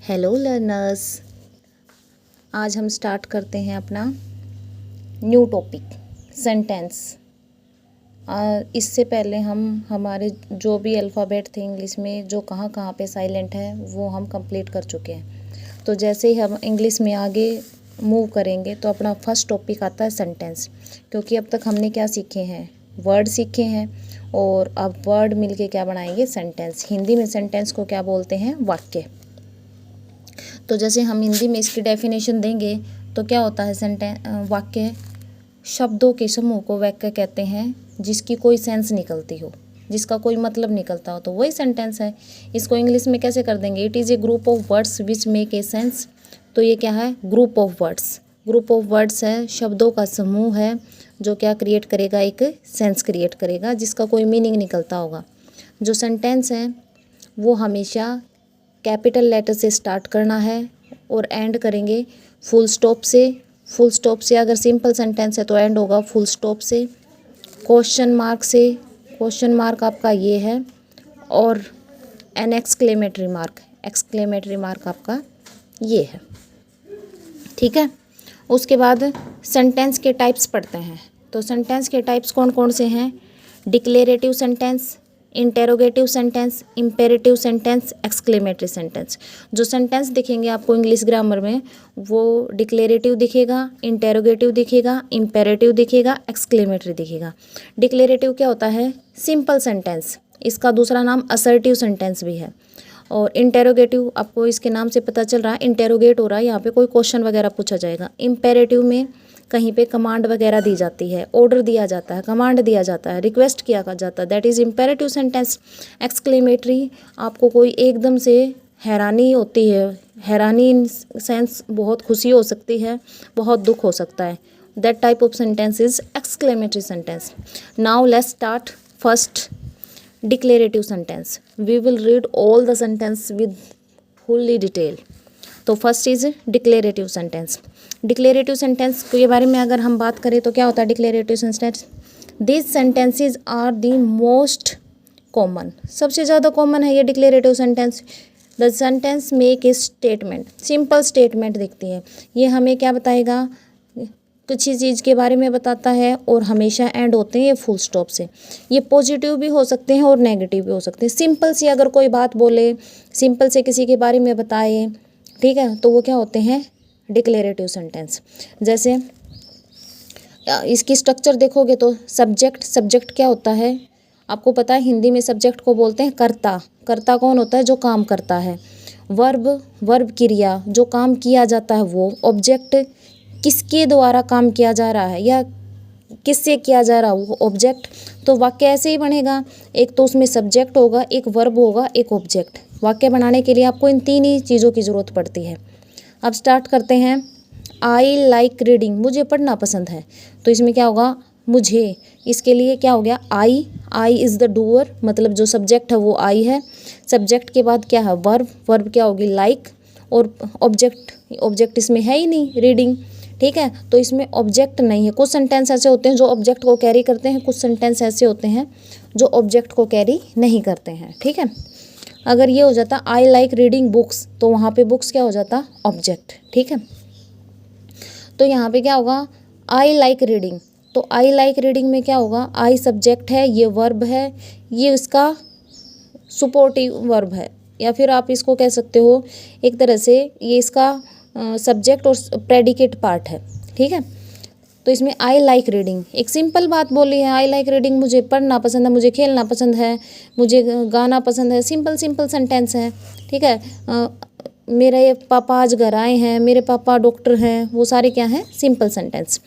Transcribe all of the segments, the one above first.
Hello learners, आज हम start करते हैं अपना न्यू टॉपिक सेंटेंस। इससे पहले हम हमारे जो भी अल्फ़ाबेट थे इंग्लिश में, जो कहाँ कहाँ पे साइलेंट है, वो हम कंप्लीट कर चुके हैं। तो जैसे ही हम इंग्लिश में आगे मूव करेंगे तो अपना फर्स्ट टॉपिक आता है सेंटेंस। क्योंकि अब तक हमने क्या सीखे हैं, वर्ड सीखे हैं, और अब वर्ड मिलके क्या बनाएंगे, सेंटेंस। हिंदी में सेंटेंस को क्या बोलते हैं, वाक्य। तो जैसे हम हिंदी में इसकी डेफिनेशन देंगे तो क्या होता है, वाक्य शब्दों के समूह को वाक्य कहते हैं, जिसकी कोई सेंस निकलती हो, जिसका कोई मतलब निकलता हो, तो वही सेंटेंस है। इसको इंग्लिश में कैसे कर देंगे, it is a group of words which make a sense. तो ये क्या है, group of words. Group of words है, शब्दों का समूह है, जो क्या क्रिएट करेगा, एक सेंस क्रिएट करेगा, जिसका कोई मीनिंग निकलता होगा। जो सेंटेंस है वो हमेशा कैपिटल लेटर से स्टार्ट करना है और एंड करेंगे फुल स्टॉप से। फुल स्टॉप से अगर सिंपल सेंटेंस है तो एंड होगा फुल स्टॉप से। क्वेश्चन मार्क से, क्वेश्चन मार्क आपका ये है, और an exclamatory mark, exclamatory mark आपका ये है। ठीक है, उसके बाद सेंटेंस के टाइप्स पढ़ते हैं। तो सेंटेंस के टाइप्स कौन कौन से हैं, declarative sentence, interrogative sentence, imperative sentence, exclamatory sentence. जो सेंटेंस दिखेंगे आपको इंग्लिश ग्रामर में, वो डिक्लेरेटिव दिखेगा, इंटेरोगेटिव दिखेगा, इम्पेरेटिव दिखेगा, एक्सक्लेमेटरी दिखेगा। डिक्लेरेटिव क्या होता है, सिंपल सेंटेंस, इसका दूसरा नाम असर्टिव सेंटेंस भी है। और इंटेरोगेटिव आपको इसके नाम से पता चल रहा है, इंटेरोगेट हो रहा है, यहाँ पे कोई क्वेश्चन वगैरह पूछा जाएगा। इम्पेरेटिव में कहीं पे कमांड वगैरह दी जाती है, ऑर्डर दिया जाता है, कमांड दिया जाता है, रिक्वेस्ट किया जाता है, that is imperative sentence. Exclamatory आपको कोई एकदम से हैरानी होती है, हैरानी इन सेंस बहुत खुशी हो सकती है, बहुत दुख हो सकता है, that type of sentence is exclamatory sentence. Now let's start first declarative sentence. We will read all the sentence with fully detail. तो first is declarative sentence. Declarative sentence के बारे में अगर हम बात करें तो क्या होता है declarative sentence, this sentences are the most common, सबसे ज़्यादा कॉमन है ये declarative sentence. The sentence make a statement, simple statement दिखती है, ये हमें क्या बताएगा, कुछ चीज़ के बारे में बताता है, और हमेशा एंड होते हैं ये फुल स्टॉप से। ये पॉजिटिव भी हो सकते हैं और नेगेटिव भी हो सकते हैं। सिंपल सी अगर कोई बात बोले, सिंपल से किसी के बारे में बताए, ठीक है, तो वो क्या होते हैं, डिक्लेरेटिव सेंटेंस। जैसे इसकी स्ट्रक्चर देखोगे तो सब्जेक्ट, सब्जेक्ट क्या होता है आपको पता है, हिंदी में सब्जेक्ट को बोलते हैं कर्ता। कर्ता कौन होता है, जो काम करता है। वर्ब, वर्ब क्रिया, जो काम किया जाता है वो। ऑब्जेक्ट, किसके द्वारा काम किया जा रहा है या किससे किया जा रहा है वो ऑब्जेक्ट। तो वाक्य ऐसे ही बनेगा, एक तो उसमें सब्जेक्ट होगा, एक वर्ब होगा, एक ऑब्जेक्ट। वाक्य बनाने के लिए आपको इन तीन ही चीज़ों की ज़रूरत पड़ती है। अब स्टार्ट करते हैं। आई लाइक रीडिंग, मुझे पढ़ना पसंद है, तो इसमें क्या होगा, मुझे, इसके लिए क्या हो गया, आई। आई इज़ द डूअर, मतलब जो सब्जेक्ट है वो आई है। सब्जेक्ट के बाद क्या है, वर्ब, वर्ब क्या होगी, लाइक, और ऑब्जेक्ट, ऑब्जेक्ट इसमें है ही नहीं, रीडिंग। ठीक है, तो इसमें ऑब्जेक्ट नहीं है। कुछ सेंटेंस ऐसे होते हैं जो ऑब्जेक्ट को कैरी करते हैं, कुछ सेंटेंस ऐसे होते हैं जो ऑब्जेक्ट को कैरी नहीं करते हैं। ठीक है, अगर ये हो जाता आई लाइक रीडिंग बुक्स, तो वहाँ पे बुक्स क्या हो जाता, ऑब्जेक्ट। ठीक है, तो यहाँ पे क्या होगा, आई लाइक रीडिंग, तो आई लाइक रीडिंग में क्या होगा, आई सब्जेक्ट है, ये वर्ब है, ये इसका सुपोर्टिव वर्ब है, या फिर आप इसको कह सकते हो एक तरह से ये इसका सब्जेक्ट और प्रेडिकेट पार्ट है। ठीक है, तो इसमें आई लाइक रीडिंग, एक सिंपल बात बोली है, आई लाइक रीडिंग, मुझे पढ़ना पसंद है, मुझे खेलना पसंद है, मुझे गाना पसंद है। सिंपल सिंपल सेंटेंस है। ठीक है, मेरे पापा आज घर आए हैं, मेरे पापा डॉक्टर हैं, वो सारे क्या हैं, simple sentence.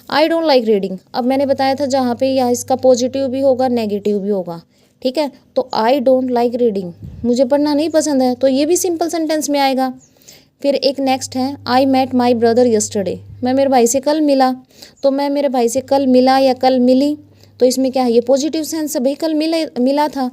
I don't like reading, अब मैंने बताया था जहाँ पे या इसका पॉजिटिव भी होगा, नेगेटिव भी होगा। ठीक है, तो आई डोंट लाइक रीडिंग, मुझे पढ़ना नहीं पसंद है, तो ये भी सिंपल सेंटेंस में आएगा। फिर एक नेक्स्ट है, I met my brother yesterday, मैं मेरे भाई से कल मिला, तो मैं मेरे भाई से कल मिला या कल मिली, तो इसमें क्या है, ये पॉजिटिव सेंस है, भाई कल मिला था।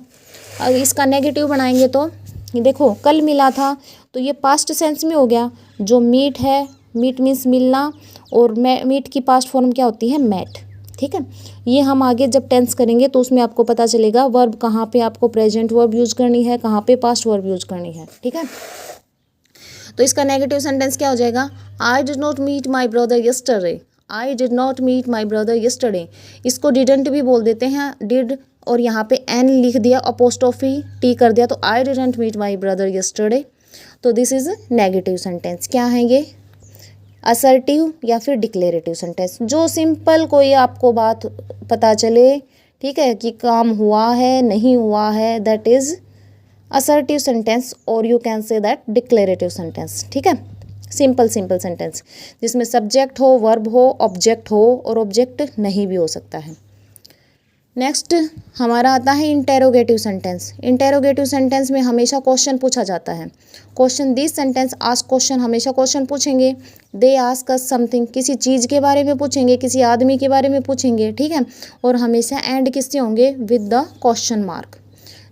अब इसका नेगेटिव बनाएंगे तो देखो, कल मिला था, तो ये पास्ट सेंस में हो गया। जो मीट है, मीट मीन्स मिलना, और मीट की पास्ट फॉर्म क्या होती है, मैट। ठीक है, ये हम आगे जब टेंस करेंगे तो उसमें आपको पता चलेगा वर्ब कहाँ पे आपको प्रेजेंट वर्ब यूज करनी है, कहाँ पे पास्ट वर्ब यूज करनी है। ठीक है, तो इसका नेगेटिव सेंटेंस क्या हो जाएगा, I did not meet my brother yesterday, I did not meet my brother yesterday. इसको डिडंट भी बोल देते हैं, डिड और यहाँ पे एन लिख दिया, अपोस्ट्रोफी टी कर दिया, तो I didn't meet my brother yesterday. तो दिस इज नेगेटिव सेंटेंस। क्या है ये, असर्टिव या फिर डिक्लेरेटिव सेंटेंस। जो सिंपल कोई आपको बात पता चले, ठीक है, कि काम हुआ है नहीं हुआ है, दैट इज असर्टिव सेंटेंस, और you can say that declarative sentence. ठीक है, सिंपल सेंटेंस जिसमें सब्जेक्ट हो, वर्ब हो, ऑब्जेक्ट हो, और ऑब्जेक्ट नहीं भी हो सकता है। नेक्स्ट हमारा आता है इंटेरोगेटिव सेंटेंस। इंटेरोगेटिव सेंटेंस में हमेशा क्वेश्चन पूछा जाता है। Question, this sentence ask question, हमेशा क्वेश्चन पूछेंगे। दे आस्क अस समथिंग, किसी चीज़ के बारे में पूछेंगे, किसी आदमी के बारे में पूछेंगे। ठीक है, और हमेशा एंड किससे होंगे, विद द क्वेश्चन मार्क।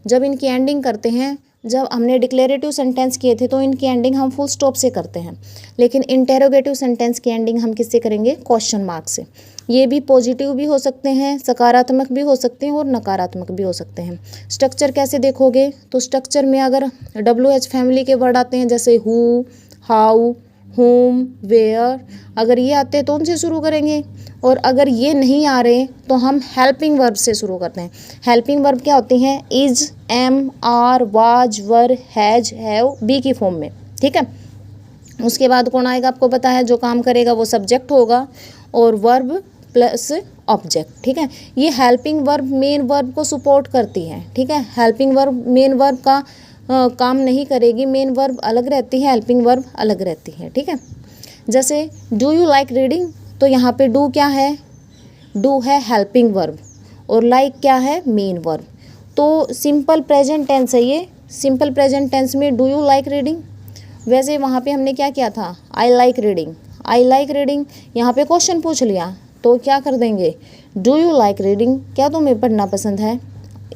जब इनकी एंडिंग करते हैं, जब हमने डिक्लेरेटिव सेंटेंस किए थे तो इनकी एंडिंग हम फुल स्टॉप से करते हैं, लेकिन इंटेरोगेटिव सेंटेंस की एंडिंग हम किससे करेंगे, क्वेश्चन मार्क से। ये भी पॉजिटिव भी हो सकते हैं, सकारात्मक भी हो सकते हैं और नकारात्मक भी हो सकते हैं। स्ट्रक्चर कैसे देखोगे, तो स्ट्रक्चर में अगर WH फैमिली के वर्ड आते हैं, जैसे हु, हाउ, होम, वेयर, अगर ये आते हैं तो उनसे शुरू करेंगे, और अगर ये नहीं आ रहे तो हम हेल्पिंग वर्ब से शुरू करते हैं। हेल्पिंग वर्ब क्या होते हैं, is, am, are, was, were, has, have, be की फॉर्म में। ठीक है, उसके बाद कौन आएगा आपको पता है, जो काम करेगा वो सब्जेक्ट होगा और वर्ब प्लस ऑब्जेक्ट। ठीक है, ये हेल्पिंग वर्ब मेन वर्ब को सपोर्ट करती है। ठीक है, हेल्पिंग वर्ब मेन वर्ब का काम नहीं करेगी, मेन वर्ब अलग रहती है, हेल्पिंग वर्ब अलग रहती है। ठीक है, जैसे डू यू लाइक रीडिंग, तो यहाँ पे डू क्या है, डू है हेल्पिंग वर्ब, और लाइक क्या है, मेन वर्ब। तो सिंपल प्रेजेंट टेंस है ये, सिंपल प्रेजेंट टेंस में डू यू लाइक रीडिंग। वैसे वहाँ पे हमने क्या किया था, I like reading, I like reading, यहाँ पे क्वेश्चन पूछ लिया तो क्या कर देंगे, डू यू लाइक रीडिंग, क्या तुम्हें पढ़ना पसंद है।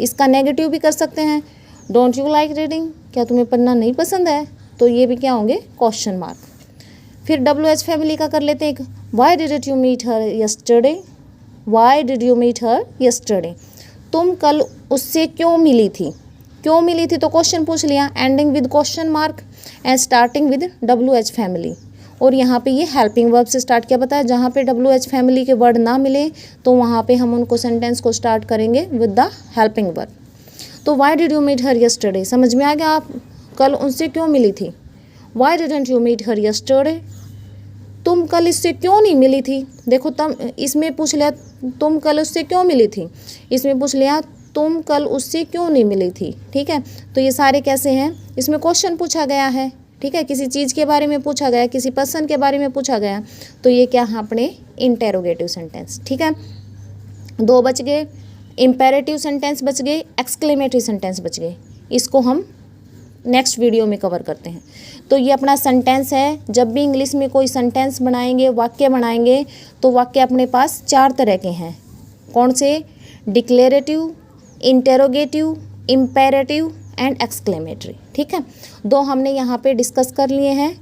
इसका नेगेटिव भी कर सकते हैं, डोंट यू लाइक रीडिंग, क्या तुम्हें पढ़ना नहीं पसंद है, तो ये भी क्या होंगे, क्वेश्चन मार्क। फिर WH फैमिली का कर लेते हैं एक, why did you meet her yesterday, why did you meet her yesterday, तुम कल उससे क्यों मिली थी। क्यों मिली थी तो क्वेश्चन पूछ लिया, ending with question mark and starting with WH family, और यहाँ पे ये हेल्पिंग वर्ब से स्टार्ट किया। पता है, जहाँ पे WH फैमिली के वर्ड ना मिले तो वहाँ पे हम उनको सेंटेंस को स्टार्ट करेंगे विद द हेल्पिंग वर्ब। तो why did you meet her yesterday, समझ में आ गया, आप कल उनसे क्यों मिली थी। Why didn't you meet her yesterday, तुम कल इससे क्यों नहीं मिली थी। देखो, तुम इसमें पूछ लिया तुम कल उससे क्यों मिली थी, इसमें पूछ लिया तुम कल उससे क्यों नहीं मिली थी। ठीक है, तो ये सारे कैसे हैं, इसमें क्वेश्चन पूछा गया है। ठीक है, किसी चीज़ के बारे में पूछा गया, किसी पर्सन के बारे में पूछा गया, तो ये क्या है, अपने इंटेरोगेटिव सेंटेंस। ठीक है, 2 बच गए, इम्पेरेटिव सेंटेंस बच गए, एक्सक्लेमेटरी सेंटेंस बच गए। इसको हम नेक्स्ट वीडियो में कवर करते हैं। तो ये अपना सेंटेंस है। जब भी इंग्लिश में कोई सेंटेंस बनाएंगे, वाक्य बनाएंगे, तो वाक्य अपने पास 4 तरह के हैं। कौन से, declarative, interrogative, imperative and exclamatory. ठीक है, 2 हमने यहाँ पे डिस्कस कर लिए हैं,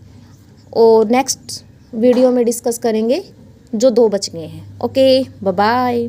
और नेक्स्ट वीडियो में डिस्कस करेंगे जो 2 बच गए हैं। Okay, bye bye.